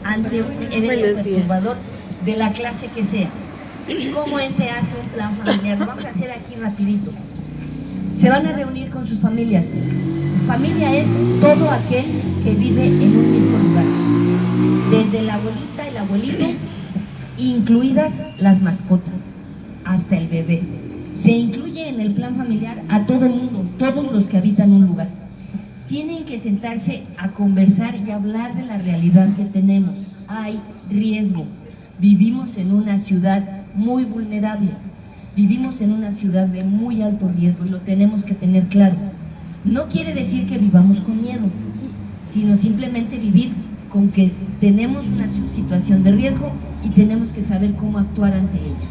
ante un evento perturbador de la clase que sea. ¿Cómo se hace un plan familiar? Lo vamos a hacer aquí rapidito. Se van a reunir con sus familias. Familia es todo aquel que vive en un mismo lugar, desde la abuelita, el abuelito, incluidas las mascotas, hasta el bebé. Se incluye en el plan familiar a todo el mundo, todos los que habitan un lugar. Tienen que sentarse a conversar y hablar de la realidad que tenemos. Hay riesgo. Vivimos en una ciudad muy vulnerable. Vivimos en una ciudad de muy alto riesgo y lo tenemos que tener claro. No quiere decir que vivamos con miedo, sino simplemente vivir con que tenemos una situación de riesgo y tenemos que saber cómo actuar ante ella.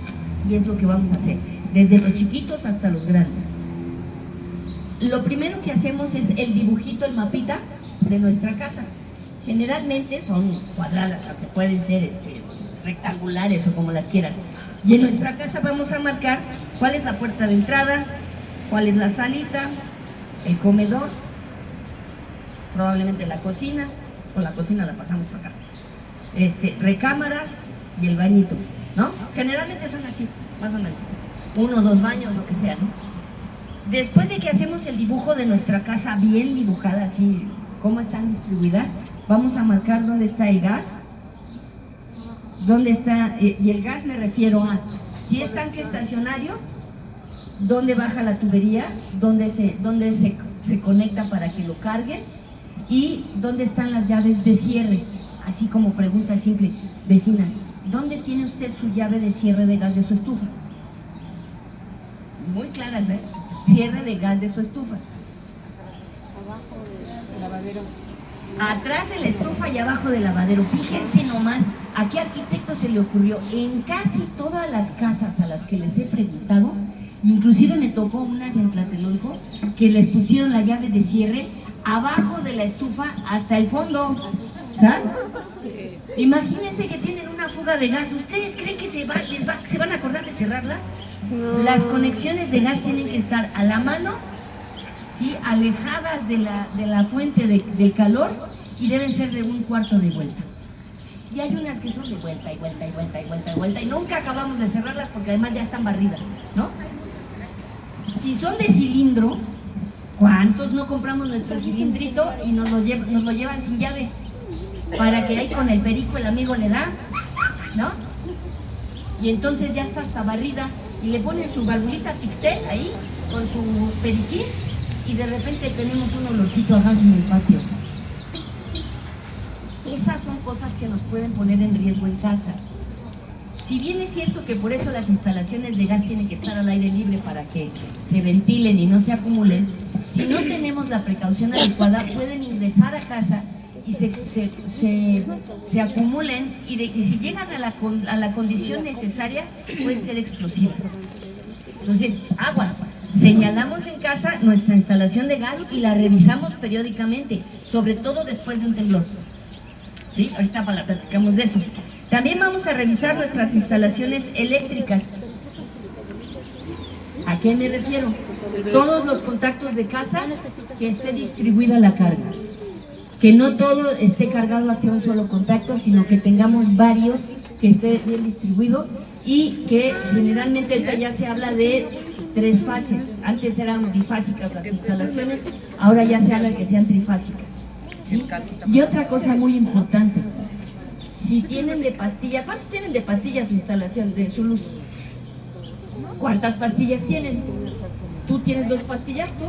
Y es lo que vamos a hacer, desde los chiquitos hasta los grandes. Lo primero que hacemos es el dibujito, el mapita de nuestra casa. Generalmente son cuadradas, aunque pueden ser rectangulares o como las quieran. Y en nuestra casa vamos a marcar cuál es la puerta de entrada, cuál es la salita, el comedor, probablemente la cocina, o la cocina la pasamos para acá, recámaras y el bañito, ¿no? Generalmente son así, más o menos, 1 o 2 baños, lo que sea, ¿no? Después de que hacemos el dibujo de nuestra casa bien dibujada, así, cómo están distribuidas, vamos a marcar dónde está el gas, dónde está, y el gas me refiero a, si es tanque estacionario, dónde baja la tubería, dónde se conecta para que lo carguen y dónde están las llaves de cierre. Así como pregunta simple, vecina, ¿dónde tiene usted su llave de cierre de gas de su estufa? Muy claras, ¿eh? Cierre de gas de su estufa. Abajo del lavadero. Atrás de la estufa y abajo del lavadero. Fíjense nomás, ¿a qué arquitecto se le ocurrió? En casi todas las casas a las que les he preguntado, inclusive me tocó unas en Tlatelolco, que les pusieron la llave de cierre abajo de la estufa hasta el fondo. ¿Sabes? Imagínense que tienen una fuga de gas. ¿Ustedes creen que se van a acordar de cerrarla? No. Las conexiones de gas tienen que estar a la mano, ¿sí? Alejadas de la fuente del calor, y deben ser de 1/4 de vuelta. Y hay unas que son de vuelta y vuelta y vuelta y vuelta y vuelta, y nunca acabamos de cerrarlas porque además ya están barridas, ¿no? Si son de cilindro, ¿cuántos no compramos nuestro cilindrito y nos lo llevan sin llave? Para que ahí con el perico el amigo le da, ¿no? Y entonces ya está hasta barrida, y le ponen su valvulita Pictel ahí con su periquín, y de repente tenemos un olorcito a gas en el patio. Esas son cosas que nos pueden poner en riesgo en casa. Si bien es cierto que por eso las instalaciones de gas tienen que estar al aire libre para que se ventilen y no se acumulen, si no tenemos la precaución adecuada, pueden ingresar a casa y se acumulen, y si llegan a la condición necesaria, pueden ser explosivas. Entonces, aguas. Señalamos en casa nuestra instalación de gas y la revisamos periódicamente, sobre todo después de un temblor. ¿Sí? Ahorita platicamos de eso. También vamos a revisar nuestras instalaciones eléctricas. ¿A qué me refiero? Todos los contactos de casa, que esté distribuida la carga. Que no todo esté cargado hacia un solo contacto, sino que tengamos varios, que esté bien distribuido, y que generalmente ya se habla de 3 fases. Antes eran bifásicas las instalaciones, ahora ya se habla que sean trifásicas, ¿sí? Y otra cosa muy importante, si tienen de pastilla, ¿cuántos tienen de pastilla su instalación, de su luz? ¿Cuántas pastillas tienen? ¿Tú tienes 2 pastillas, tú?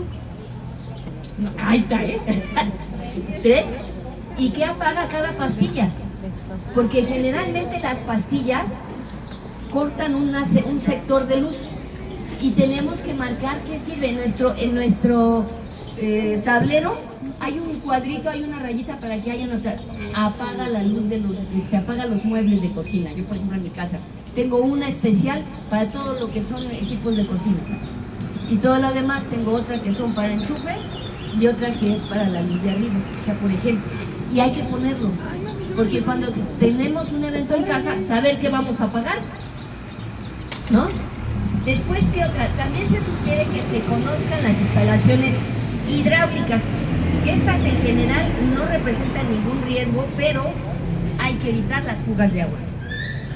No, ahí está, ¿eh? 3. ¿Y qué apaga cada pastilla? Porque generalmente las pastillas cortan un sector de luz, y tenemos que marcar qué sirve. En nuestro tablero hay un cuadrito, hay una rayita para que haya nota. Apaga la luz apaga los muebles de cocina. Yo, por ejemplo, en mi casa tengo una especial para todo lo que son equipos de cocina, y todo lo demás tengo otra que son para enchufes y otra que es para la luz de arriba, o sea, por ejemplo. Y hay que ponerlo, porque cuando tenemos un evento en casa, saber qué vamos a apagar, ¿no? Después, ¿qué otra? También se sugiere que se conozcan las instalaciones hidráulicas. Estas en general no representan ningún riesgo, pero hay que evitar las fugas de agua.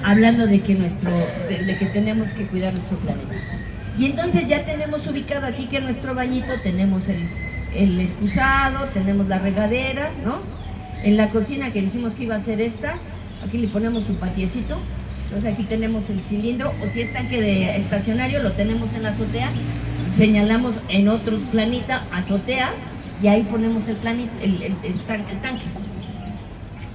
Hablando de que, de que tenemos que cuidar nuestro planeta. Y entonces ya tenemos ubicado aquí que en nuestro bañito tenemos el excusado, tenemos la regadera, ¿no? En la cocina que dijimos que iba a ser esta, aquí le ponemos su patiecito. Entonces aquí tenemos el cilindro, o si es tanque de estacionario, lo tenemos en la azotea. Señalamos en otro planita, azotea, y ahí ponemos el tanque.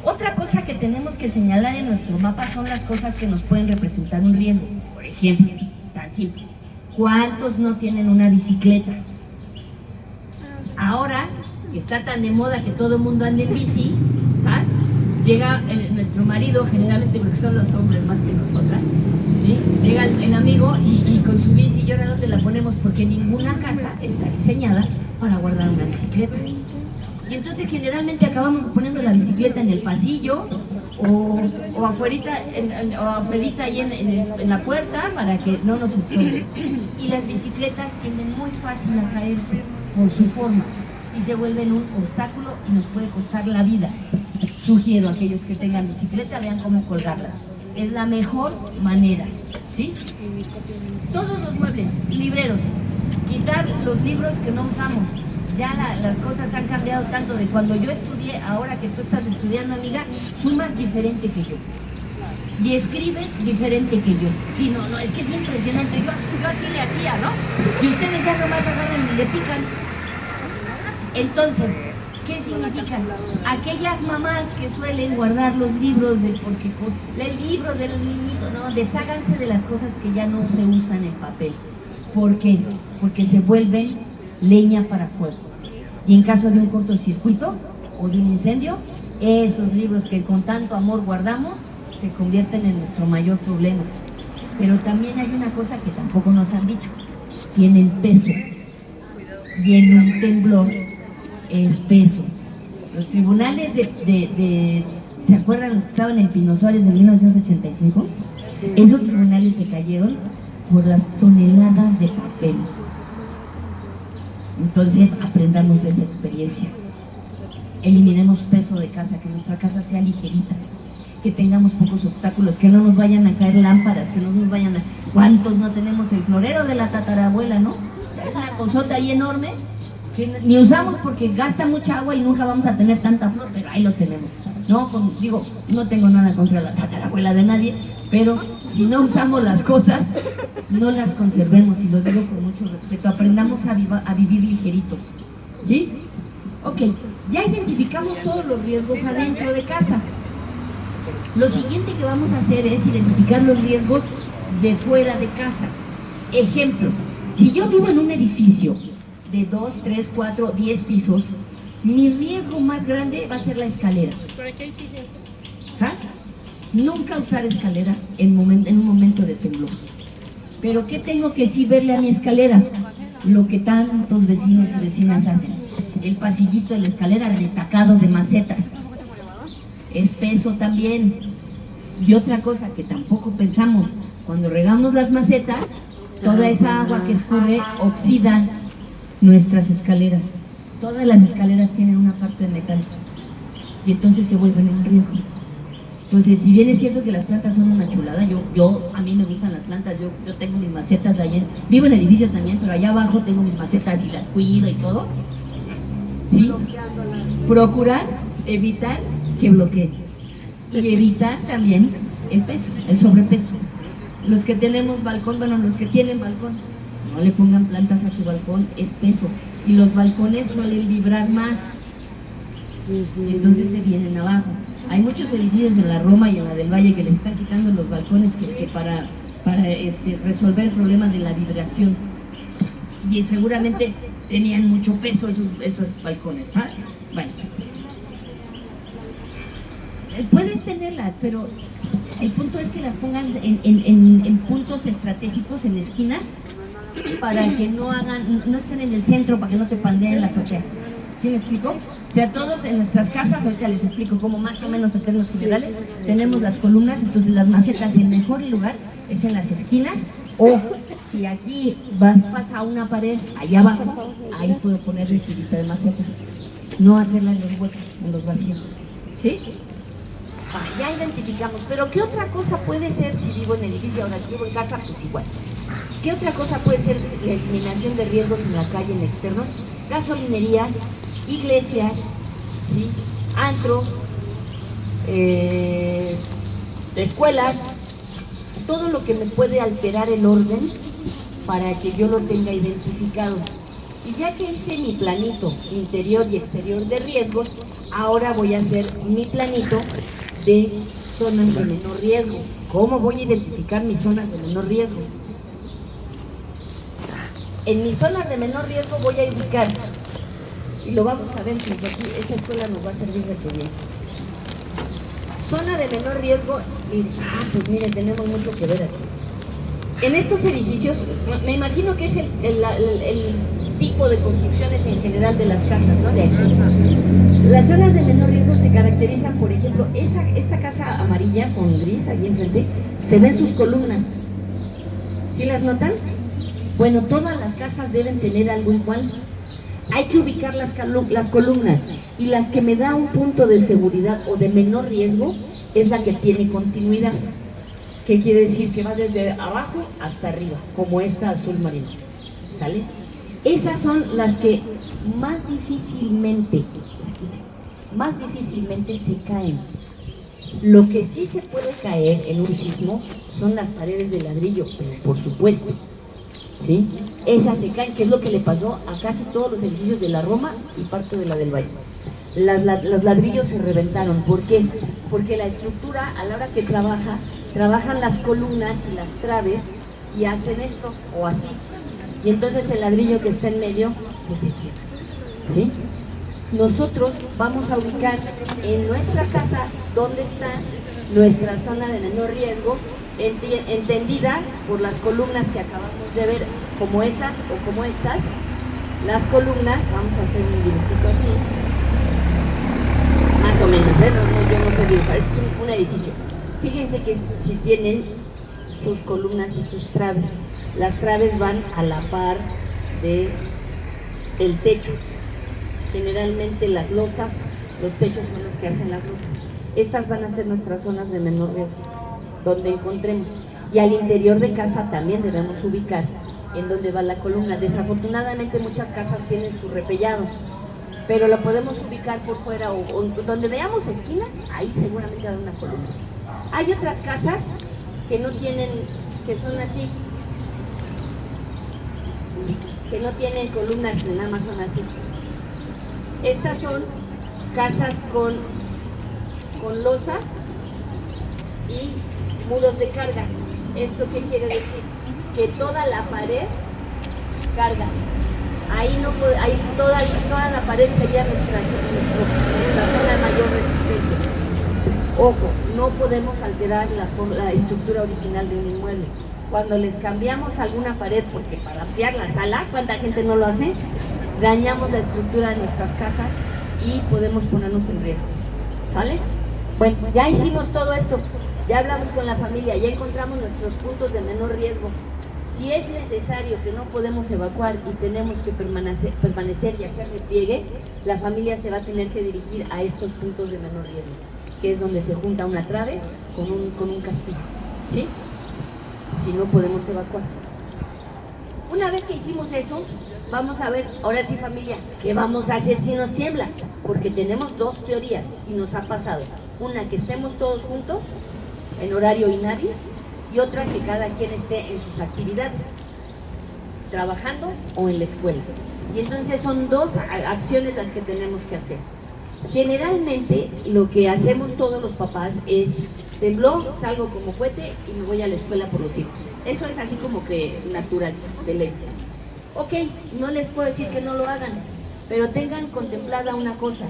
Otra cosa que tenemos que señalar en nuestro mapa son las cosas que nos pueden representar un riesgo. Por ejemplo, tan simple, ¿cuántos no tienen una bicicleta? Ahora, que está tan de moda que todo el mundo anda en bici, ¿sabes? Llega nuestro marido, generalmente porque son los hombres más que nosotras, ¿sí? Llega el amigo y con su bici, y ahora ¿dónde la ponemos? Porque ninguna casa está diseñada para guardar una bicicleta. Y entonces generalmente acabamos poniendo la bicicleta en el pasillo o afuerita, ahí en la puerta para que no nos estorbe. Y las bicicletas tienden muy fácil a caerse por su forma y se vuelven un obstáculo y nos puede costar la vida. Sugiero a aquellos que tengan bicicleta, vean cómo colgarlas. Es la mejor manera, ¿sí? Todos los muebles, libreros, quitar los libros que no usamos. Ya las cosas han cambiado tanto de cuando yo estudié, ahora que tú estás estudiando, amiga, sumas diferente que yo. Y escribes diferente que yo. Sí, no, es que es impresionante. Yo así le hacía, ¿no? Y ustedes ya nomás agarran y le pican. Entonces, ¿qué significa? Aquellas mamás que suelen guardar los libros, porque el libro del niñito, no, desháganse de las cosas que ya no se usan en papel. ¿Por qué? Porque se vuelven leña para fuego. Y en caso de un cortocircuito o de un incendio, esos libros que con tanto amor guardamos se convierten en nuestro mayor problema. Pero también hay una cosa que tampoco nos han dicho: tienen peso. Y en un temblor es peso. Los tribunales ¿se acuerdan los que estaban en Pino Suárez en 1985? Esos tribunales se cayeron por las toneladas de papel. Entonces aprendamos de esa experiencia. Eliminemos peso de casa, que nuestra casa sea ligerita, que tengamos pocos obstáculos, que no nos vayan a caer lámparas, que no nos vayan a... ¿Cuántos no tenemos el florero de la tatarabuela, no? Una cosota ahí enorme que ni usamos porque gasta mucha agua y nunca vamos a tener tanta flor, pero ahí lo tenemos. No, digo, no tengo nada contra la tatarabuela de nadie, pero si no usamos las cosas, no las conservemos, y lo digo con mucho respeto. Aprendamos a vivir ligeritos, ¿sí? Ok, ya identificamos todos los riesgos adentro de casa. Lo siguiente que vamos a hacer es identificar los riesgos de fuera de casa. Ejemplo, si yo vivo en un edificio de 2, 3, 4, 10 pisos, mi riesgo más grande va a ser la escalera. ¿Sabes? Nunca usar escalera en un momento de temblor. Pero ¿qué tengo que sí verle a mi escalera? Lo que tantos vecinos y vecinas hacen: el pasillito de la escalera retacado de macetas. Es peso también. Y otra cosa que tampoco pensamos: cuando regamos las macetas, toda esa agua que escurre oxida nuestras escaleras. Todas las escaleras tienen una parte de metal y entonces se vuelven un riesgo. Entonces, si bien es cierto que las plantas son una chulada, a mí me gustan las plantas, yo tengo mis macetas de allá, vivo en edificio también, pero allá abajo tengo mis macetas y las cuido y todo. ¿Sí? Procurar evitar que bloquee y evitar también el peso, el sobrepeso. Los que tenemos balcón, los que tienen balcón, no le pongan plantas a su balcón, es peso. Y los balcones suelen vibrar más, entonces se vienen abajo. Hay muchos edificios en la Roma y en la del Valle que les están quitando los balcones, que es que para resolver el problema de la vibración. Y seguramente tenían mucho peso esos balcones, ¿sabes? Bueno, puedes tenerlas, pero el punto es que las pongan en puntos estratégicos, en esquinas, para que no estén en el centro, para que no te pandeen la azotea. ¿Sí me explico? O sea, todos en nuestras casas, ahorita les explico cómo más o menos en términos generales, tenemos las columnas, entonces las macetas, el mejor lugar es en las esquinas, o si aquí pasa una pared, allá abajo, ahí puedo poner mi tirita de maceta. no hacerla en los huecos, en los vacíos. ¿Sí? Ya identificamos, pero ¿qué otra cosa puede ser si vivo en edificio? Ahora, si vivo en casa, pues igual. ¿Qué otra cosa puede ser la eliminación de riesgos en la calle, en externos? Gasolinerías, iglesias, ¿sí? Antros, escuelas, todo lo que me puede alterar el orden para que yo lo tenga identificado. Y ya que hice mi planito interior y exterior de riesgos, ahora voy a hacer mi planito de zonas de menor riesgo. ¿Cómo voy a identificar mis zonas de menor riesgo? En mis zonas de menor riesgo voy a ubicar, y lo vamos a ver, pues aquí esta escuela nos va a servir de que bien. Zona de menor riesgo, pues miren, tenemos mucho que ver aquí. En estos edificios, me imagino que es el tipo de construcciones en general de las casas, ¿no? De aquí. Las zonas de menor riesgo se caracterizan, por ejemplo, esta casa amarilla con gris ahí enfrente, se ven sus columnas. ¿Sí las notan? Bueno, todas las casas deben tener algo igual. Hay que ubicar las columnas, y las que me da un punto de seguridad o de menor riesgo es la que tiene continuidad. ¿Qué quiere decir? Que va desde abajo hasta arriba, como esta azul marino. ¿Sale? Esas son las que más difícilmente se caen. Lo que sí se puede caer en un sismo son las paredes de ladrillo, por supuesto. ¿Sí? Esas se caen, que es lo que le pasó a casi todos los edificios de la Roma y parte de la del Valle. Los ladrillos se reventaron. ¿Por qué? Porque la estructura, a la hora que trabajan las columnas y las traves y hacen esto o así. Y entonces el ladrillo que está en medio, pues se quiebra. ¿Sí? Nosotros vamos a ubicar en nuestra casa dónde está nuestra zona de menor riesgo, entendida por las columnas que acabamos de ver, como esas o como estas. Las columnas, vamos a hacer un dibujito así, más o menos, yo no sé dibujar, es un edificio. Fíjense que si tienen sus columnas y sus traves, las traves van a la par del techo. Generalmente las losas, los techos son los que hacen las losas. Estas van a ser nuestras zonas de menor riesgo, donde encontremos. Y al interior de casa también debemos ubicar en dónde va la columna. Desafortunadamente muchas casas tienen su repellado, pero lo podemos ubicar por fuera o donde veamos esquina, ahí seguramente hay una columna. Hay otras casas que no tienen, que son así, que no tienen columnas, nada más son así. Estas son casas con losa y muros de carga. ¿Esto qué quiere decir? Que toda la pared carga. Ahí no puede, ahí toda la pared sería nuestra zona de mayor resistencia. Ojo, no podemos alterar la estructura original de un inmueble. Cuando les cambiamos alguna pared, porque para ampliar la sala, ¿cuánta gente no lo hace? Dañamos la estructura de nuestras casas y podemos ponernos en riesgo. ¿Sale? Bueno, ya hicimos todo esto, ya hablamos con la familia, ya encontramos nuestros puntos de menor riesgo. Si es necesario que no podemos evacuar y tenemos que permanecer y hacer repliegue, la familia se va a tener que dirigir a estos puntos de menor riesgo, que es donde se junta una trave con un castillo, ¿sí? Si no podemos evacuar. Una vez que hicimos eso, vamos a ver, ahora sí familia, ¿qué vamos a hacer si nos tiembla? Porque tenemos dos teorías y nos ha pasado. Una, que estemos todos juntos en horario inhábil, y otra, que cada quien esté en sus actividades, trabajando o en la escuela. Y entonces son dos acciones las que tenemos que hacer. Generalmente lo que hacemos todos los papás es: tembló, salgo como cohete y me voy a la escuela por los hijos. Eso es así como que natural, de ley. Ok, no les puedo decir que no lo hagan, pero tengan contemplada una cosa: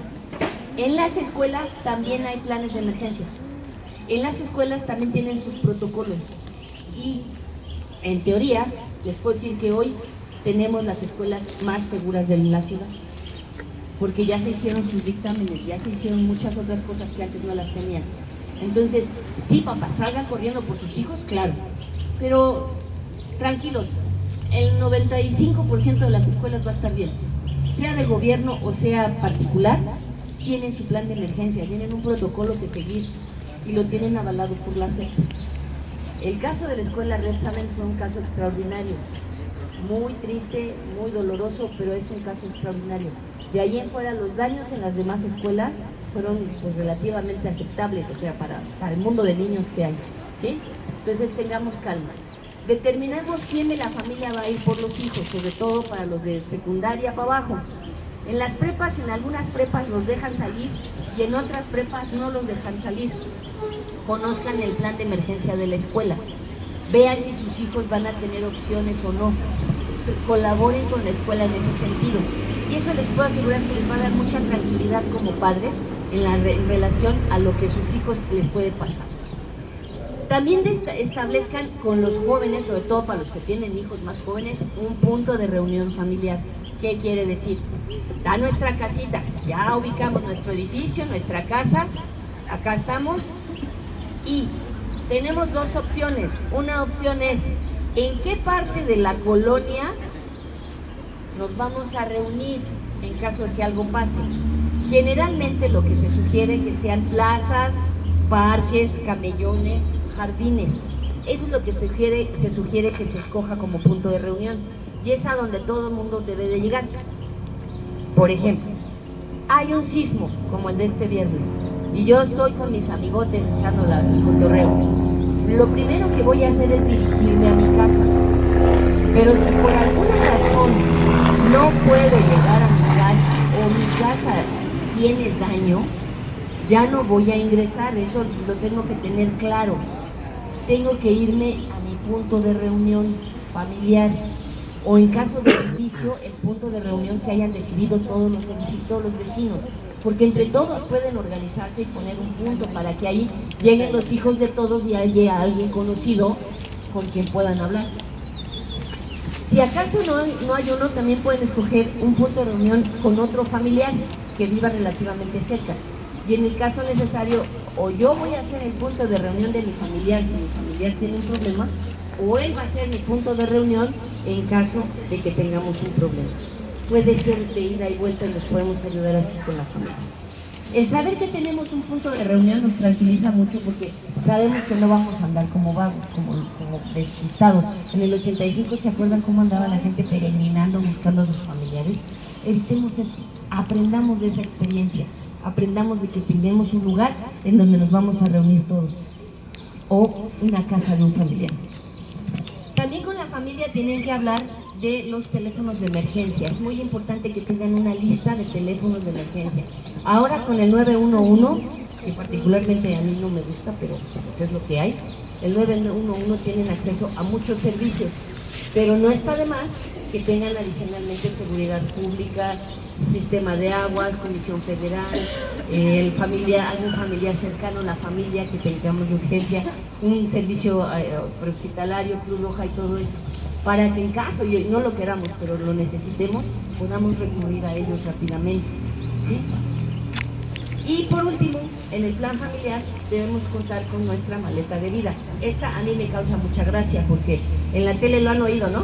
en las escuelas también hay planes de emergencia. En las escuelas también tienen sus protocolos. Y en teoría, les puedo decir que hoy tenemos las escuelas más seguras de la ciudad, porque ya se hicieron sus dictámenes, ya se hicieron muchas otras cosas que antes no las tenían. Entonces, sí, papás, salgan corriendo por sus hijos, claro, pero tranquilos, el 95% de las escuelas va a estar bien. sea del gobierno o sea particular, tienen su plan de emergencia, tienen un protocolo que seguir y lo tienen avalado por la SEP. El caso de la escuela Repsamen fue un caso extraordinario, muy triste, muy doloroso, pero es un caso extraordinario. De ahí en fuera, los daños en las demás escuelas fueron pues, relativamente aceptables, o sea, para el mundo de niños que hay, ¿sí? Entonces tengamos calma. Determinemos quién de la familia va a ir por los hijos, sobre todo para los de secundaria para abajo. En las prepas, en algunas prepas los dejan salir y en otras prepas no los dejan salir. Conozcan el plan de emergencia de la escuela. Vean si sus hijos van a tener opciones o no. Colaboren con la escuela en ese sentido. Y eso les puedo asegurar que les va a dar mucha tranquilidad como padres en relación a lo que a sus hijos les puede pasar. También establezcan con los jóvenes, sobre todo para los que tienen hijos más jóvenes, un punto de reunión familiar. ¿Qué quiere decir? Da nuestra casita, ya ubicamos nuestro edificio, nuestra casa, acá estamos y tenemos dos opciones. Una opción es en qué parte de la colonia nos vamos a reunir en caso de que algo pase. Generalmente lo que se sugiere que sean plazas, parques, camellones, jardines. Eso es lo que se sugiere que se escoja como punto de reunión y es a donde todo el mundo debe de llegar. Por ejemplo, hay un sismo como el de este viernes y yo estoy con mis amigotes echando el cotorreo. Lo primero que voy a hacer es dirigirme a mi casa, pero si por alguna razón no puedo llegar a mi casa o mi casa tiene daño, ya no voy a ingresar, eso lo tengo que tener claro. Tengo que irme a mi punto de reunión familiar o en caso de edificio, el punto de reunión que hayan decidido todos los edificios, todos los vecinos, porque entre todos pueden organizarse y poner un punto para que ahí lleguen los hijos de todos y haya alguien conocido con quien puedan hablar. Si acaso no hay uno, también pueden escoger un punto de reunión con otro familiar que viva relativamente cerca. Y en el caso necesario, o yo voy a hacer el punto de reunión de mi familiar si mi familiar tiene un problema, o él va a ser mi punto de reunión en caso de que tengamos un problema. Puede ser de ida y vuelta y nos podemos ayudar así con la familia. El saber que tenemos un punto de reunión nos tranquiliza mucho porque sabemos que no vamos a andar como vagos, como despistados. En el 85, ¿se acuerdan cómo andaba la gente peregrinando buscando a sus familiares? Evitemos eso, aprendamos de esa experiencia, aprendamos de que tenemos un lugar en donde nos vamos a reunir todos o una casa de un familiar. También con la familia tienen que hablar de los teléfonos de emergencia. Es muy importante que tengan una lista de teléfonos de emergencia. Ahora con el 911, que particularmente a mí no me gusta, pero pues es lo que hay, el 911 tienen acceso a muchos servicios, pero no está de más que tengan adicionalmente seguridad pública, sistema de aguas, Comisión Federal, algún familiar cercano, la familia que tengamos de urgencia, un servicio prehospitalario, Cruz Roja y todo eso, para que en caso, y no lo queramos, pero lo necesitemos, podamos recurrir a ellos rápidamente, ¿sí? Y por último, en el plan familiar debemos contar con nuestra maleta de vida. Esta a mí me causa mucha gracia porque en la tele lo han oído, ¿no?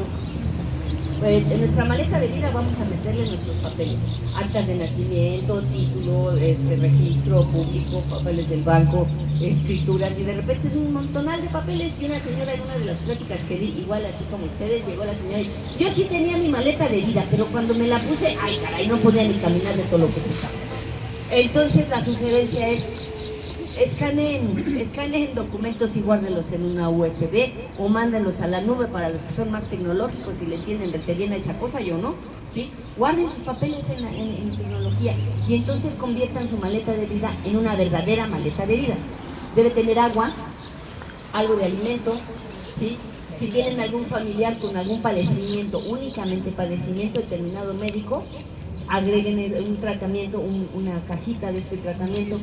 Pues en nuestra maleta de vida vamos a meterle nuestros papeles, actas de nacimiento, título, registro público, papeles del banco, escrituras, y de repente es un montonal de papeles. Y una señora en una de las pláticas que di, igual así como ustedes, llegó la señora y yo sí tenía mi maleta de vida, pero cuando me la puse, ay caray, no podía ni caminar de todo lo que pesaba. Entonces la sugerencia es, escaneen documentos y guárdenlos en una USB o mándenlos a la nube para los que son más tecnológicos y le entienden de bien a esa cosa, yo no, ¿sí? Guarden sus papeles en tecnología y entonces conviertan su maleta de vida en una verdadera maleta de vida. Debe tener agua, algo de alimento, ¿sí? Si tienen algún familiar con algún padecimiento, únicamente padecimiento determinado médico, agreguen un tratamiento, una cajita de este tratamiento.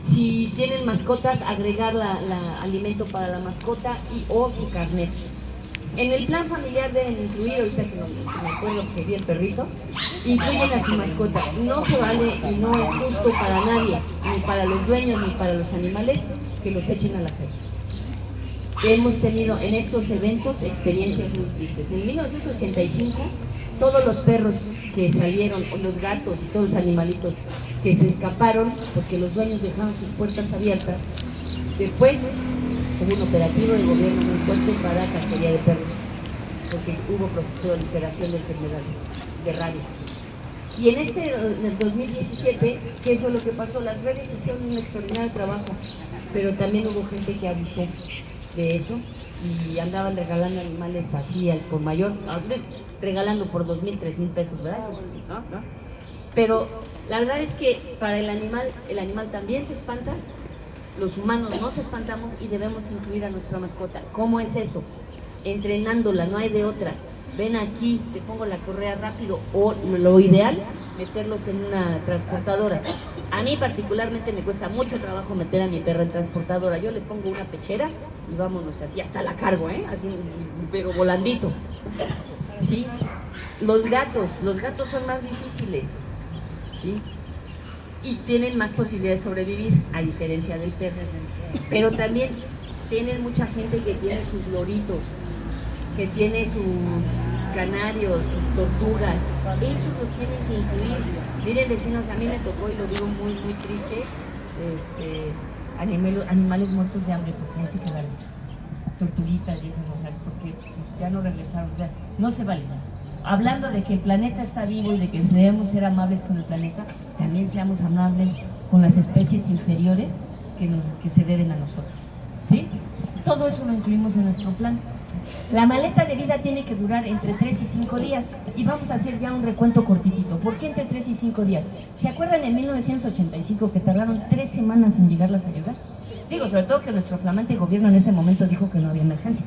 Si tienen mascotas, agregar alimento para la mascota o su carnet. En el plan familiar deben incluir, ahorita que me acuerdo que vi el perrito, incluyen a su mascota. No se vale y no es justo para nadie, ni para los dueños ni para los animales, que los echen a la calle. Hemos tenido en estos eventos experiencias muy tristes. En 1985 todos los perros que salieron, o los gatos y todos los animalitos que se escaparon porque los dueños dejaron sus puertas abiertas. Después hubo un operativo del gobierno muy fuerte para cacería de perros, porque hubo proliferación de enfermedades de rabia. Y en el 2017, ¿qué fue lo que pasó? Las redes hicieron un extraordinario trabajo, pero también hubo gente que abusó de eso y andaban regalando animales así al por mayor, regalando por 2,000, 3,000 pesos, ¿verdad? ¿No? Pero la verdad es que para el animal también se espanta, los humanos nos espantamos y debemos incluir a nuestra mascota. ¿Cómo es eso? Entrenándola, no hay de otra. Ven aquí, te pongo la correa rápido, o lo ideal, meterlos en una transportadora. A mí particularmente me cuesta mucho trabajo meter a mi perro en transportadora. Yo le pongo una pechera y vámonos, así hasta la cargo, así, pero volandito. ¿Sí? Los gatos son más difíciles, ¿sí? Y tienen más posibilidades de sobrevivir, a diferencia del perro. Pero también tienen mucha gente que tiene sus loritos, que tiene sus canarios, sus tortugas, esos los tienen que incluir. Miren, vecinos, a mí me tocó, y lo digo muy, muy triste, animales muertos de hambre, porque ahí se quedaron, tortuguitas y esas cosas, porque pues, ya no regresaron, o sea, no se vale. Hablando de que el planeta está vivo y de que debemos ser amables con el planeta, también seamos amables con las especies inferiores que se deben a nosotros, ¿sí? Todo eso lo incluimos en nuestro plan. La maleta de vida tiene que durar entre 3 y 5 días y vamos a hacer ya un recuento cortitito. ¿Por qué entre 3 y 5 días? ¿Se acuerdan en 1985 que tardaron 3 semanas en llegar las ayudas? Digo, sobre todo que nuestro flamante gobierno en ese momento dijo que no había emergencia.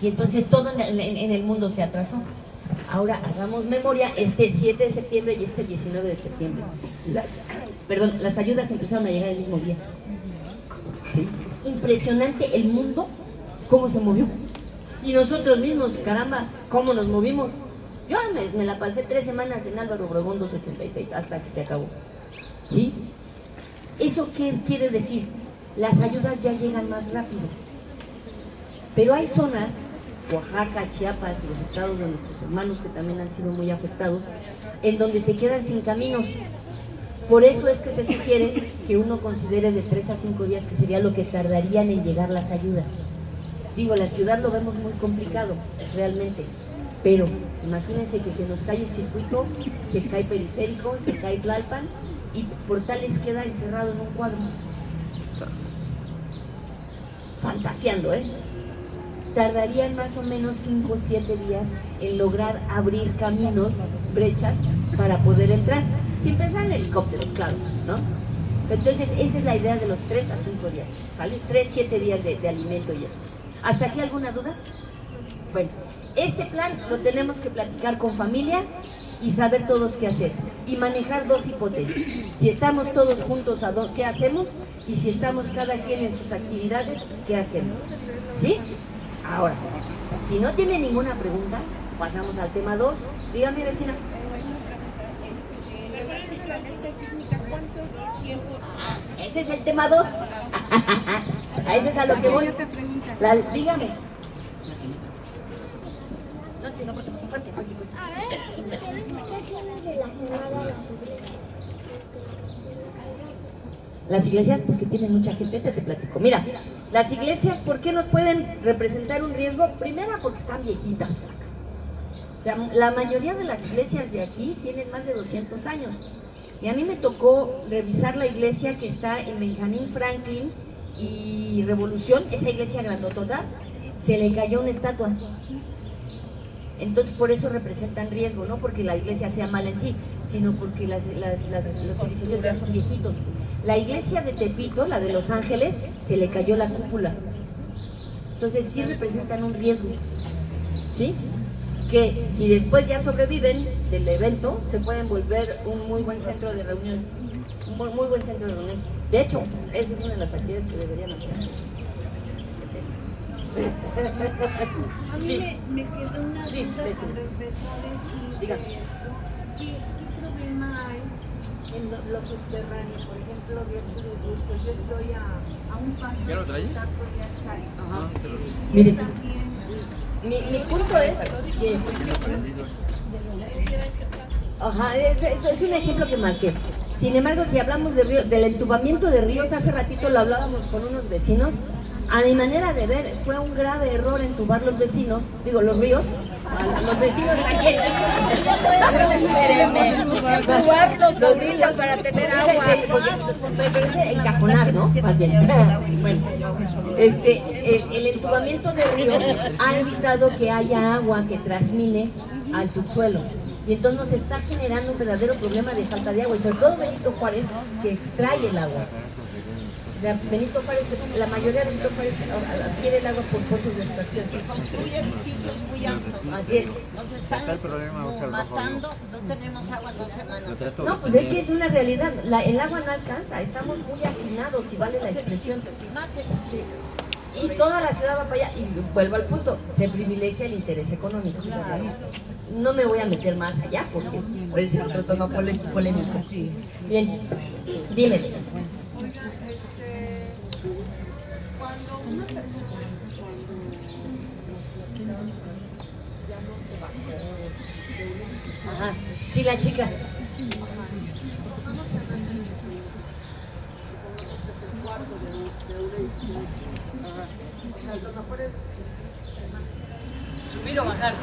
Y entonces todo en el mundo se atrasó. Ahora hagamos memoria, este 7 de septiembre y este 19 de septiembre. Las ayudas empezaron a llegar el mismo día. ¿Sí? Es impresionante el mundo, cómo se movió. Y nosotros mismos, caramba, cómo nos movimos. Yo me la pasé 3 semanas en Álvaro Obregón 286 hasta que se acabó. ¿Sí? ¿Eso qué quiere decir? Las ayudas ya llegan más rápido. Pero hay zonas, Oaxaca, Chiapas y los estados de nuestros hermanos que también han sido muy afectados, en donde se quedan sin caminos. Por eso es que se sugiere que uno considere de 3 a 5 días, que sería lo que tardarían en llegar las ayudas. Digo, la ciudad lo vemos muy complicado, realmente, pero imagínense que se nos cae el circuito, se cae Periférico, se cae Tlalpan, y Portales queda encerrado en un cuadro. Fantaseando, Tardarían más o menos 5 o 7 días en lograr abrir caminos, brechas, para poder entrar. Sin pensar en helicópteros, claro, ¿no? Entonces, esa es la idea de los 3 a 5 días, ¿vale? 3, 7 días de alimento y eso. ¿Hasta aquí alguna duda? Bueno, este plan lo tenemos que platicar con familia y saber todos qué hacer. Y manejar 2 hipótesis. Si estamos todos juntos, ¿qué hacemos? Y si estamos cada quien en sus actividades, ¿qué hacemos? ¿Sí? Ahora, si no tiene ninguna pregunta, pasamos al tema 2. Dígame, vecina. Ese es el tema 2. A ese es a lo que voy. Dígame. No, fuerte. Las iglesias, porque tienen mucha gente, te platico. Mira, las iglesias, ¿por qué nos pueden representar un riesgo? Primero, porque están viejitas. O sea, la mayoría de las iglesias de aquí tienen más de 200 años. Y a mí me tocó revisar la iglesia que está en Benjamin Franklin y Revolución, esa iglesia grandotota, se le cayó una estatua. Entonces por eso representan riesgo, no porque la iglesia sea mala en sí, sino porque los edificios ya son viejitos. La iglesia de Tepito, la de Los Ángeles, se le cayó la cúpula. Entonces sí representan un riesgo, ¿sí? Que si después ya sobreviven del evento, se pueden volver un muy buen centro de reunión. Un muy buen centro de reunión. De hecho, esa es una de las actividades que deberían hacer. A mí me quedó una duda cuando empezó a decir esto. ¿Qué problema hay en los subterráneos? Por ejemplo, de 8 de agosto, yo estoy a un paso ¿Ya lo traes? Mire, mi punto es que Ajá, eso es un ejemplo que marqué. Sin embargo, si hablamos de del entubamiento de ríos, hace ratito lo hablábamos con unos vecinos. A mi manera de ver, fue un grave error entubar los vecinos, digo, los ríos, a los vecinos aquí. Entubarlos ahorita para tener agua. Me parece encajonar, ¿no? Más bien. Bueno, el entubamiento de ríos ha evitado que haya agua que trasmine al subsuelo. Y entonces nos está generando un verdadero problema de falta de agua, y sobre todo Benito Juárez, que extrae el agua. O sea, Benito Juárez, la mayoría de Benito Juárez adquiere el agua por pozos de extracción. Construyen pisos muy altos. Así es. Nos están matando, no tenemos agua en 2 semanas. No, pues es que es una realidad. El agua no alcanza, estamos muy hacinados, si vale la expresión. Y toda la ciudad va para allá, y vuelvo al punto, se privilegia el interés económico. No me voy a meter más allá, porque puede ser otro tono polémico. Bien, dime. Cuando una persona, ya no se bajó de un Ajá, sí, la chica. Subir o bajar.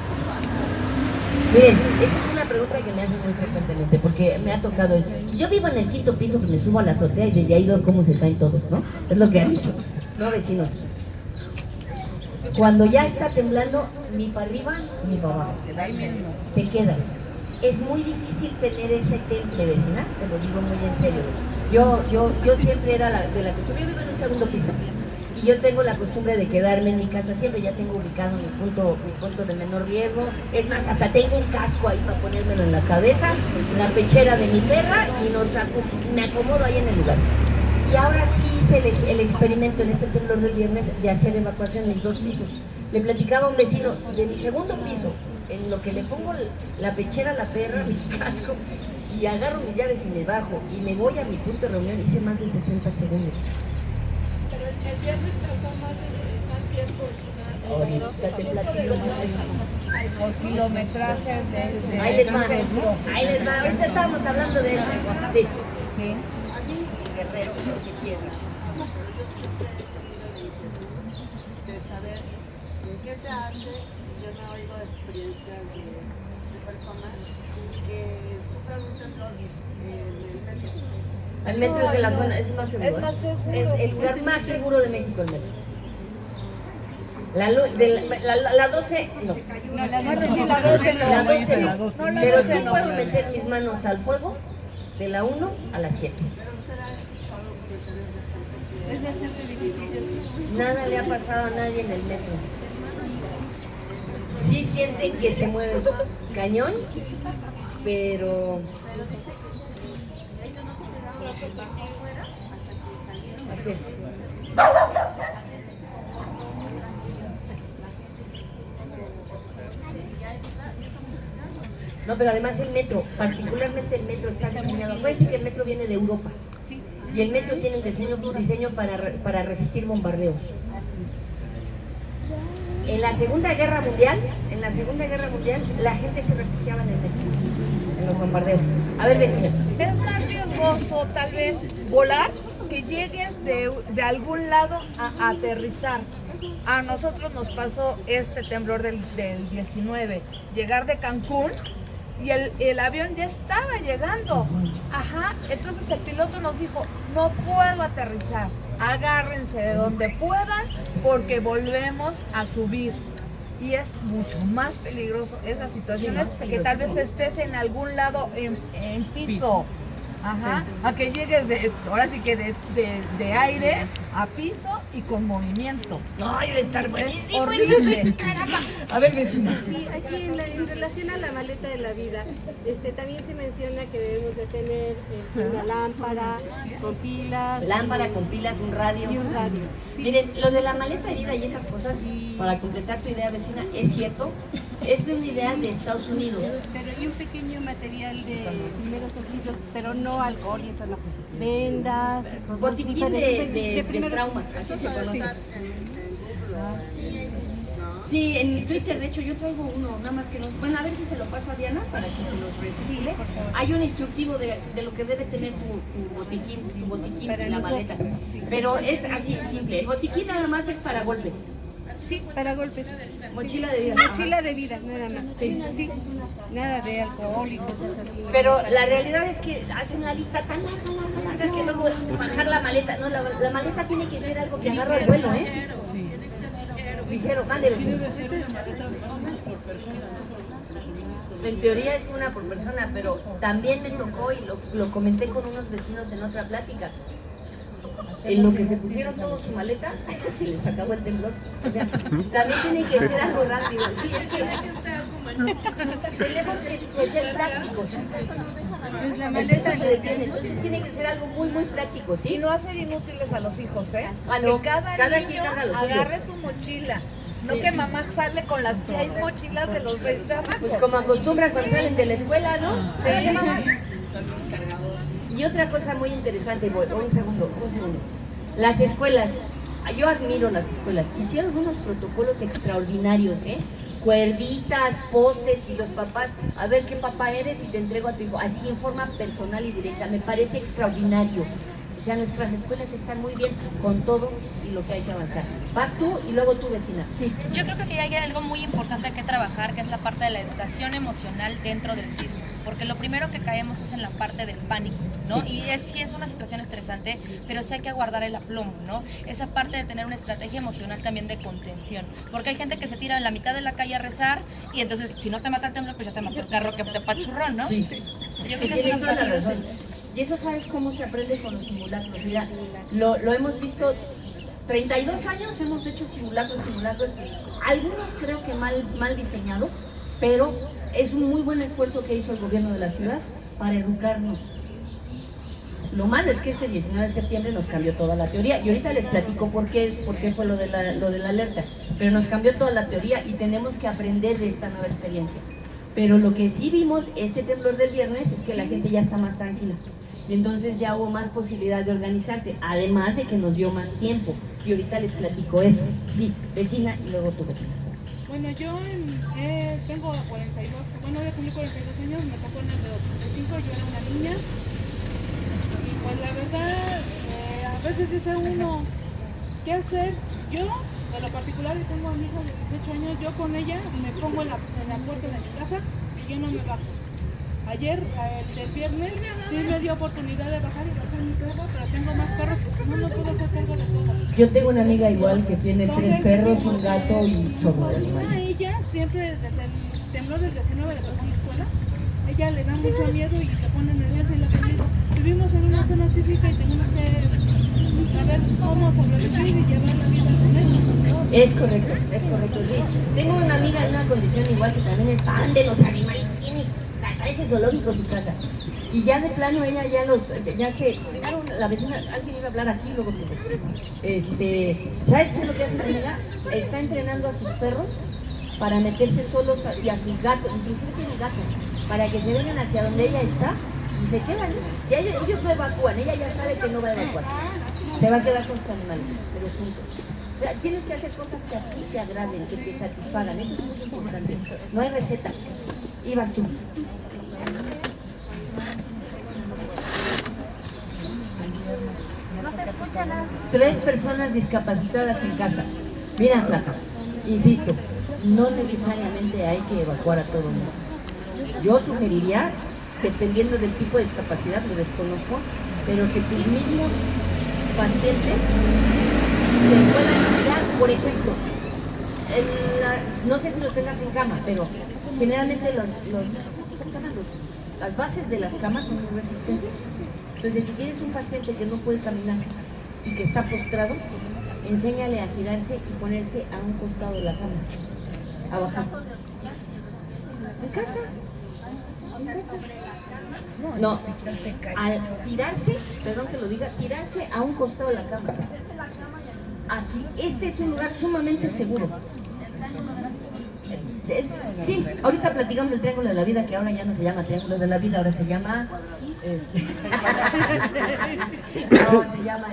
Miren, esa es una pregunta que me hacen muy frecuentemente, porque me ha tocado. Yo vivo en el 5º piso, que me subo a la azotea y desde ahí veo cómo se caen todos, ¿no? Es lo que han dicho. No, vecinos. Cuando ya está temblando, ni para arriba ni para abajo. Te quedas. Es muy difícil tener ese temple, vecina, te lo digo muy en serio. Yo siempre era de la costumbre, yo vivo en un 2º piso. Y yo tengo la costumbre de quedarme en mi casa siempre, ya tengo ubicado mi punto de menor riesgo. Es más, hasta tengo un casco ahí para ponérmelo en la cabeza, la pechera de mi perra, y me acomodo ahí en el lugar. Y ahora sí hice el experimento en este temblor del viernes de hacer evacuación en mis 2 pisos. Le platicaba a un vecino de mi 2º piso, en lo que le pongo la pechera a la perra, mi casco, y agarro mis llaves y me bajo, y me voy a mi punto de reunión, hice más de 60 segundos. El viernes trató más tiempo. Ahorita te platico más. Por kilometrajes de Ahí les va, ahorita estábamos hablando de eso. Sí. Sí. A mí, Guerrero, lo que quiera. De saber qué se hace. Yo me he oído de experiencias de personas que sufren un temblor en el metro. El metro es en la zona, es más seguro. Es más seguro. Es el lugar más seguro de México, el metro. La 12, no. No, la 12 no. La 12 no. No, Pero la sí 12 no. puedo meter mis manos al fuego de la 1 a la 7. Es bastante difícil. Nada le ha pasado a nadie en el metro. Sí sienten que se mueve cañón, pero... Así es. No, pero además el metro, particularmente el metro está diseñado, puede decir que el metro viene de Europa. Y el metro tiene un diseño para resistir bombardeos. En la Segunda Guerra Mundial, la gente se refugiaba en el metro, en los bombardeos. A ver, vecinos. Es más riesgoso tal vez volar que llegues de algún lado a aterrizar. A nosotros nos pasó este temblor del 19, llegar de Cancún y el avión ya estaba llegando. Ajá, entonces el piloto nos dijo, no puedo aterrizar, agárrense de donde puedan porque volvemos a subir. Y es mucho más peligroso esas situaciones que tal vez estés en algún lado en piso. Ajá, a que llegues ahora sí que de aire a piso y con movimiento. Ay, debe estar Es buenísimo. horrible. A ver, vecina. Sí, aquí en relación a la maleta de la vida, también se menciona que debemos de tener una lámpara con pilas. Lámpara con pilas, un radio. Y un radio. Sí. Miren, lo de la maleta herida y esas cosas, para completar tu idea, vecina, es cierto, es de una idea de Estados Unidos. Pero hay un pequeño material de primeros auxilios, pero no alcohol y eso no. Vendas, cosas Botiquín diferentes de primeros trauma, auxilios. así se conoce. Sí, en mi Twitter, de hecho, yo traigo uno, nada más que no. Bueno, a ver si se lo paso a Diana para que se los recicle. Hay un instructivo de lo que debe tener tu botiquín Para en la nosotros, maleta. sí. Pero es así, simple. El botiquín nada más es para golpes. Sí, para golpes. Mochila de vida. Mochila de vida, nada más. Sí. Nada de alcohol y cosas así. Pero la realidad es que hacen la lista tan larga que luego bajar la maleta. No, la maleta tiene que ser algo que agarra el vuelo, ¿eh? Ligero, mándele. En teoría es una por persona, pero también me tocó y lo comenté con unos vecinos en otra plática. En lo que se pusieron todos su maleta, se les acabó el temblor. O sea, también tiene que ser algo rápido. Sí, es que tenemos que ser prácticos. Pues la El maleta peso se detiene, entonces tiene que ser algo muy, muy práctico, ¿sí? Y no hacer inútiles a los hijos, ¿eh? Ah, no, Que cada quien niño carga lo suyo. agarre su mochila. No Sí. que mamá sale con las 6 mochilas de los chamacos. Pues como acostumbran cuando salen de la escuela, ¿no? Sí, mamá. Y otra cosa muy interesante, un segundo. Las escuelas, yo admiro las escuelas, hicieron algunos protocolos extraordinarios, ¿eh? Cuerditas, postes y los papás, a ver qué papá eres y te entrego a tu hijo, así en forma personal y directa, me parece extraordinario. O sea, nuestras escuelas están muy bien con todo y lo que hay que avanzar. Vas tú y luego tu vecina. Sí. Yo creo que aquí hay algo muy importante que trabajar, que es la parte de la educación emocional dentro del sismo, porque lo primero que caemos es en la parte del pánico, ¿no? Sí. Y sí es una situación estresante, pero sí hay que guardar el aplomo, ¿no? Esa parte de tener una estrategia emocional también de contención, porque hay gente que se tira en la mitad de la calle a rezar y entonces si no te mata el temblor, pues ya te mató el carro que te apachurró, ¿no? Sí. Yo Sí, creo que es tienes una toda la situación razón. Y eso sabes cómo se aprende con los simulacros. Mira, lo hemos visto, 32 años hemos hecho simulacros. Algunos creo que mal diseñados, pero es un muy buen esfuerzo que hizo el gobierno de la ciudad para educarnos. Lo malo es que este 19 de septiembre nos cambió toda la teoría y ahorita les platico por qué fue lo de la alerta, pero nos cambió toda la teoría y tenemos que aprender de esta nueva experiencia. Pero lo que sí vimos este temblor del viernes es que la gente ya está más tranquila y entonces ya hubo más posibilidad de organizarse, además de que nos dio más tiempo y ahorita les platico eso. Sí, vecina y luego tu vecina. Bueno, yo tengo 42, bueno, voy a cumplir 42 años, me tocó en el de 85, yo era una niña. Y pues la verdad, a veces dice uno, ¿qué hacer? Yo, de lo particular, yo tengo a mi hija de 18 años, yo con ella me pongo en la puerta de mi casa y yo no me bajo. Ayer, el viernes, sí me dio oportunidad de bajar y bajar mi perro, pero tengo más perros, no me puedo hacer cargo de todo. Yo tengo una amiga igual que tiene 3 perros, un gato y un chorro de A animales. ella, siempre desde el temblor del 19 le tocó en la escuela, ella le da mucho miedo y se pone nerviosa y la digo, vivimos en una zona sísmica y tenemos que saber cómo sobrevivir y llevar la vida con eso. Es correcto, sí. Tengo una amiga en una condición igual que también es fan de los animales, parece zoológico su casa. Y ya de plano ella primero la vecina, alguien iba a hablar aquí, luego ¿sabes qué es lo que hace mi amiga? Está entrenando a sus perros para meterse solos y a sus gatos, inclusive tiene gatos, para que se vengan hacia donde ella está y se quedan. Y ellos no evacúan, ella ya sabe que no va a evacuar. Se va a quedar con sus animales, pero juntos. O sea, tienes que hacer cosas que a ti te agraden, que te satisfagan, eso es muy importante. No hay receta. Ibas tú. No se escucha nada. 3 personas discapacitadas en casa. Mira, Rafa, insisto, no necesariamente hay que evacuar a todo el mundo. Yo sugeriría, dependiendo del tipo de discapacidad, lo desconozco, pero que tus mismos pacientes se puedan tirar, por ejemplo, no sé si lo tengas en cama, pero generalmente ¿cómo se llaman? Las bases de las camas son muy resistentes. Entonces, si tienes un paciente que no puede caminar y que está postrado, enséñale a girarse y ponerse a un costado de la sala, a bajar. ¿En casa? No, al tirarse, perdón que lo diga, tirarse a un costado de la cama. Aquí, este es un lugar sumamente seguro. Sí, ahorita platicamos del Triángulo de la Vida, que ahora ya no se llama Triángulo de la Vida, ahora se llama no, se llama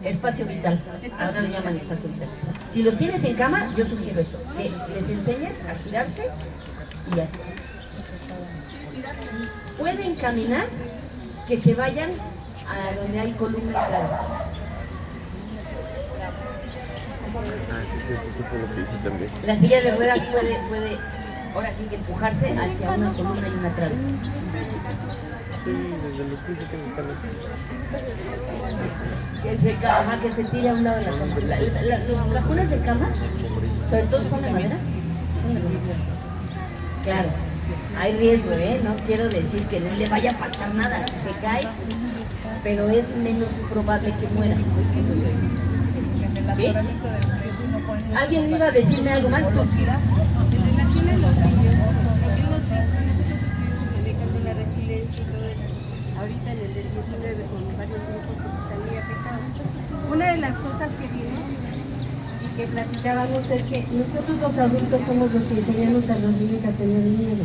Espacio Vital. Ahora le llaman Espacio Vital. Si los tienes en cama, yo sugiero esto, que les enseñes a girarse y así. Si pueden caminar, que se vayan a donde hay columna entrada. Eso fue lo que hice también. La silla de ruedas puede ahora sí que empujarse hacia una columna y una trave. Sí, desde los 15 que me están. Que se tire a un lado de la cama. Los cajones de cama, sobre todo son de madera. Son de madera. Claro, hay riesgo, no quiero decir que no le vaya a pasar nada si se cae, pero es menos probable que muera. ¿Sí? ¿Alguien iba a decirme algo más? En relación a los niños, lo que hemos visto, nosotros estuvimos manejando la resiliencia y todo eso, ahorita en el del 19 con varios grupos que están muy afectados. Una de las cosas que vimos y que platicábamos es que nosotros los adultos somos los que enseñamos a los niños a tener miedo.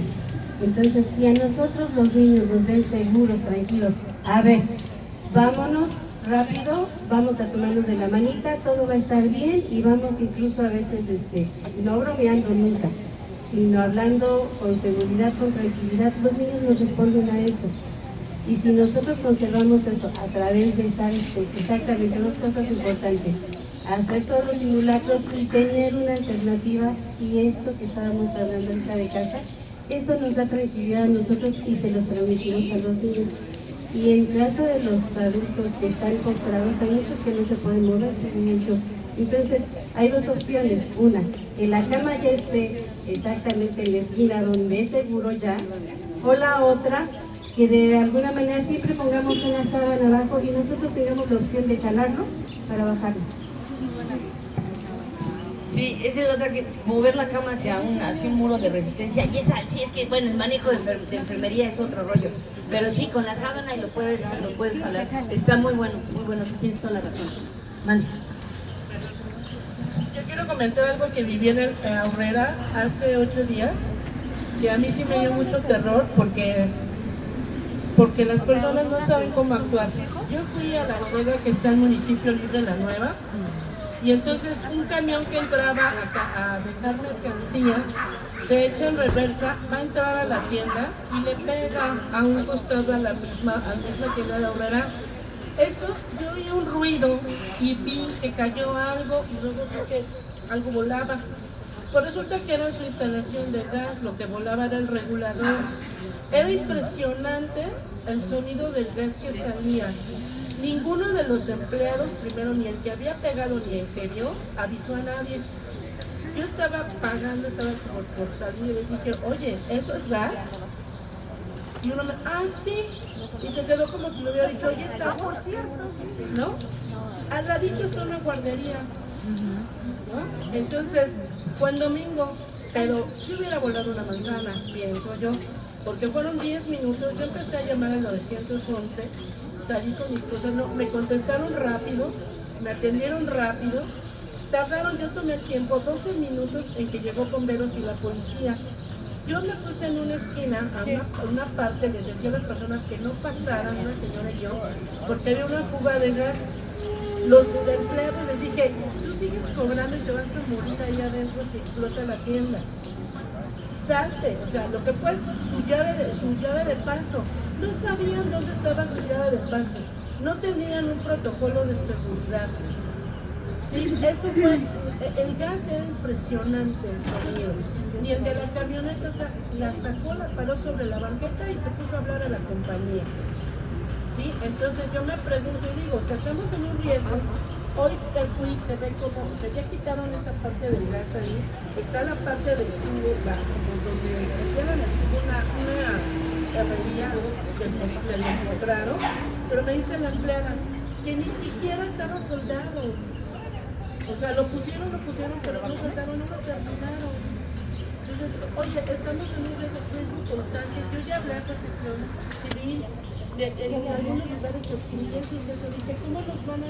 Entonces, si a nosotros los niños nos ven seguros, tranquilos, a ver, vámonos rápido, vamos a tomarnos de la manita, todo va a estar bien y vamos incluso a veces, no bromeando nunca, sino hablando con seguridad, con tranquilidad, los niños nos responden a eso. Y si nosotros conservamos eso a través de estar, exactamente, dos cosas importantes, hacer todos los simulacros y tener una alternativa, y esto que estábamos hablando ahorita de casa, eso nos da tranquilidad a nosotros y se los transmitimos a los niños. Y en caso de los adultos que están postrados, hay muchos que no se pueden mover, mucho. Entonces, hay dos opciones. Una, que la cama ya esté exactamente en la esquina donde es seguro ya, o la otra, que de alguna manera siempre pongamos una sábana abajo y nosotros tengamos la opción de jalarlo para bajarlo. Sí, esa es otra, que mover la cama hacia un muro de resistencia. Y esa, sí, es que, bueno, el manejo de enfermería es otro rollo. Pero sí, con la sábana y lo puedes jalar. Está muy bueno, sí, tienes toda la razón. Mande. Yo quiero comentar algo que viví en Aurrera hace 8 días, que a mí sí me dio mucho terror porque las personas no saben cómo actuar. Yo fui a la bodega que está en el municipio Libre La Nueva, y entonces un camión que entraba a dejar mercancía se echa en reversa, va a entrar a la tienda y le pega a un costado a la misma tienda de Aurrera. Eso, yo oí un ruido y vi que cayó algo y luego vi que algo volaba. Pues resulta que era su instalación de gas, lo que volaba era el regulador. Era impresionante el sonido del gas que salía. Ninguno de los empleados, primero ni el que había pegado ni el que vio, avisó a nadie. Yo estaba pagando, estaba por salir y le dije, oye, ¿eso es gas? Y uno me, sí. Y se quedó como si me hubiera dicho, oye, ¿está por cierto? ¿No? Al ladito está una guardería. ¿No? Entonces, fue el domingo, pero si hubiera volado una manzana, pienso yo, porque fueron 10 minutos, yo empecé a llamar al 911, salí con mis cosas, no, me contestaron rápido, me atendieron rápido, tardaron, yo tomé el tiempo, 12 minutos en que llegó bomberos y la policía. Yo me puse en una esquina, a una parte, les decía a las personas que no pasaran, una señora y yo, porque había una fuga de gas. Los empleados les dije, tú sigues cobrando y te vas a morir ahí adentro si explota la tienda. Salte, o sea, lo que fue su llave de paso. No sabían dónde estaba su llave de paso. No tenían un protocolo de seguridad. Sí, eso fue, el gas era impresionante, el sonido. Y el de las camionetas la sacó, la paró sobre la banqueta y se puso a hablar a la compañía. ¿Sí? Entonces yo me pregunto y digo, si estamos en un riesgo, hoy que fui, se ve como, ya quitaron esa parte del gas ahí, está la parte del tubo, donde recuerdan una herrería, que se lo encontraron, pero me dice la empleada, que ni siquiera estaba soldado. O sea, lo pusieron, pero no soldaron, no lo terminaron. Entonces, oye, estamos en un riesgo constante, yo ya hablé a Protección Civil, en algunos lugares los clientes, eso dije, ¿cómo nos van a